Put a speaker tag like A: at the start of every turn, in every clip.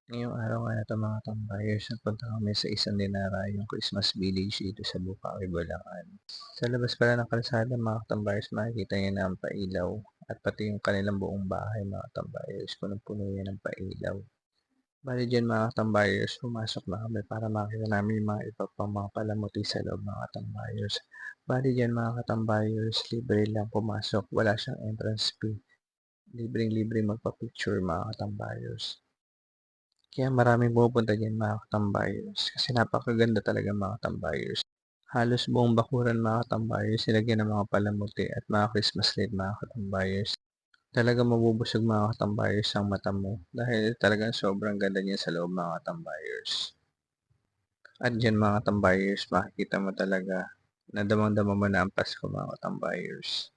A: Ngayong araw nga na 'to mga tambayers, nagpunta kami sa isang dinarayong Christmas village dito sa Bukawi, Bulacan. Sa labas pala ng kalsada mga tambayers, makikita niyo na ang pailaw at pati yung kanilang buong bahay mga tambayers, punong-puno yan ng pailaw. Bale diyan mga tambayers, pumasok na kami para makita namin yung mga iba pang mga palamuti sa loob mga tambayers. Bale diyan mga katambayers, libre lang pumasok, wala siyang entrance fee. Libreng-libre magpa-picture mga katambayers. Kaya maraming pumupunta diyan mga katambayers, kasi napakaganda talaga mga tambayers. Halos buong bakuran mga katambayers nilagyan ng mga palamuti at mga Christmas light mga katambayers. Talagang mabubusog mga katambayers ang mata mo dahil talagang sobrang ganda niyan sa loob mga katambayers. At diyan mga katambayers makikita mo talaga na damang-dama mo na ang Pasko mga katambayers.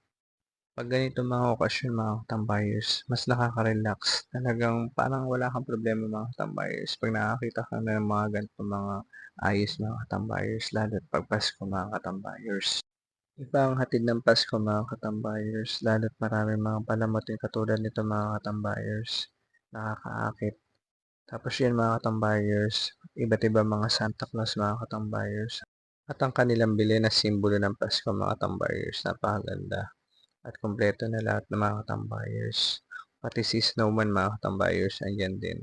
A: 'Pag ganitong mga okasyon mga tambayers, mas nakaka-relax. Talagang parang wala kang problema mga tambayers 'pag nakakita ka na ng mga ganitong mga ayos mga tambayers, lalo't 'pag Pasko mga katambayers. Iba ang hatid ng Pasko mga katambayers, lalo't maraming mga palamutin katulad nito mga katambayers, nakakaakit. Tapos 'yan mga katambayers, iba't ibang mga Santa Claus mga katambayers, at ang kanilang bili na simbolo ng Pasko mga katambayers, napakaganda. At kumpleto na lahat ng mga tambayers. Pati si Snowman mga tambayers andiyan din.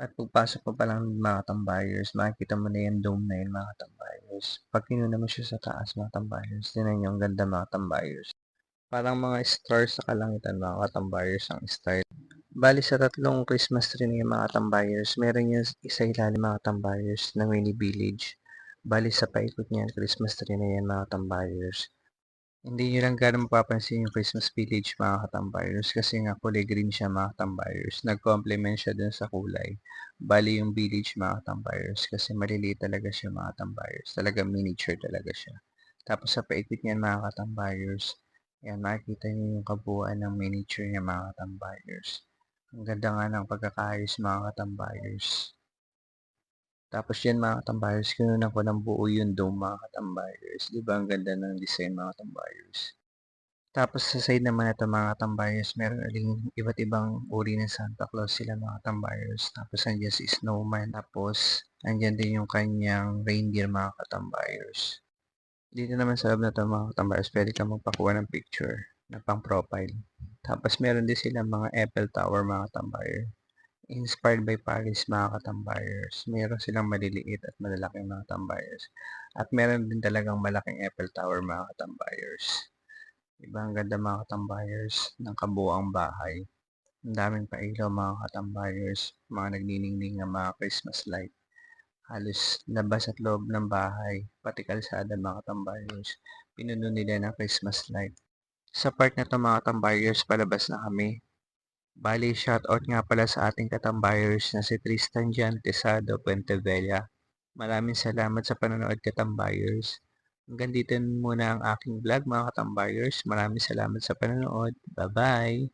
A: At pagpasok mo pa lang mga tambayers, makikita mo na yung dome na yun mga tambayers. Pag kinuna mo siya sa taas mga tambayers, tingnan niyo ang ganda mga tambayers. Parang mga stars sa kalangitan mga tambayers ang style. Bali sa tatlong Christmas tree na yung mga tambayers, meron yung isa ilalim mga tambayers na mini village. Bali sa paikot niyan Christmas tree na yan mga tambayers. Hindi niyo lang gaano mapapansin yung Christmas Village mga katambayers kasi nga kulay green siya mga katambayers. Nag-complement siya dun sa kulay. Bali yung village mga katambayers kasi maliliit talaga siya mga katambayers. Talagang miniature talaga siya. Tapos sa paikot niyan mga katambayers, yan makikita niyo yung kabuuan ng miniature niya mga katambayers. Ang ganda nga ng pagkakaayos mga katambayers. Tapos yan mga katambayers, kinunan ko ng buo yung dome mga katambayers. Di ba ang ganda ng design mga katambayers? Tapos sa side naman nito mga tambayers, meron uling iba't ibang uri ng Santa Claus sila mga tambayers. Tapos andiyan si Snowman, tapos andiyan din yung kanyang reindeer mga katambayers. Dito naman sa loob na 'to mga katambayers, puwede kang magpakuha ng picture na pang-profile. Tapos meron din silang mga Eiffel Tower mga katambayer. Inspired by Paris mga katambayers. Meron silang maliliit at malalaking mga tambayers. At meron din talagang malaking Eiffel Tower mga katambayers. 'Di ba ang ganda mga katambayers ng kabuuang bahay. Ang daming pailaw mga katambayers, mga nagniningning na mga Christmas light. Halos labas at loob ng bahay, pati kalsada mga katambayers, pinuno nila ng Christmas light. Sa part na 'to mga katambayers, palabas na kami. Bale shoutout nga pala sa ating katambayers na si Tristan Jan Tesado Puentevella. Maraming salamat sa panonood katambayers. Hanggang dito muna ang aking vlog mga katambayers. Maraming salamat sa panonood. Bye-bye!